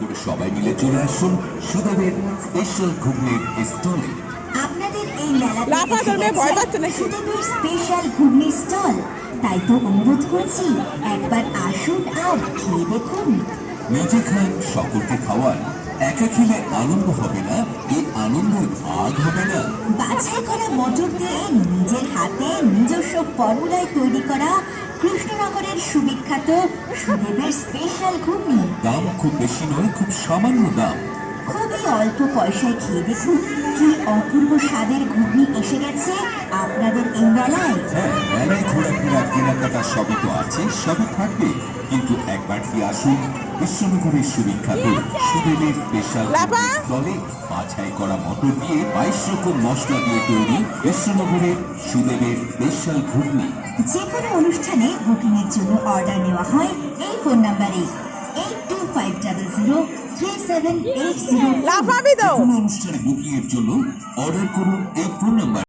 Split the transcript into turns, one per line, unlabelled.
সবাই মিলে চলে আসুন সুদেবের স্পেশাল ঘুগনির স্টলে।
আপনাদের এই মেলাতে সুদেবের স্পেশাল ঘুগনি স্টল। তাই তো অনুরোধ করছি, একবার আসুন আর খেয়ে দেখুন।
নিজে খান, সকলকে খাওয়ান। একা খেলে আনন্দ হবে না, এই আনন্দের ভাগ হবে না।
বাছাই করা মটর দিয়ে নিজের হাতে নিজস্ব ফর্মুলায় তৈরি করা কৃষ্ণনগরের সুবিখ্যাত সুদেবের স্পেশাল ঘুগনি।
দাম খুব বেশি নয়, খুব সামান্য দাম।
খুবই অল্প পয়সায় খেয়ে দেখুন, কি অপূর্ব স্বাদের ঘুগনি এসে গেছে আপনাদের এই মেলায়।
হ্যাঁ, মেলায় ঘোরাফেরা কেনাকাটা সবই তো আছে, সবই থাকবে, কিন্তু একবার কি আসুন কৃষ্ণনগরের সুবিখ্যাত সুদেবের স্পেশাল স্টলে। বাছাই করা মটর দিয়ে 22 রকম মশলা দিয়ে তৈরি কৃষ্ণনগরের সুদেবের স্পেশাল ঘুগনি।
যে কোনো অনুষ্ঠানে বুকিংয়ের জন্য অর্ডার নেওয়া হয় এই ফোন নাম্বারে 8250037803।
কোনো অনুষ্ঠানে বুকিংয়ের জন্য অর্ডার করুন এই ফোন নাম্বার।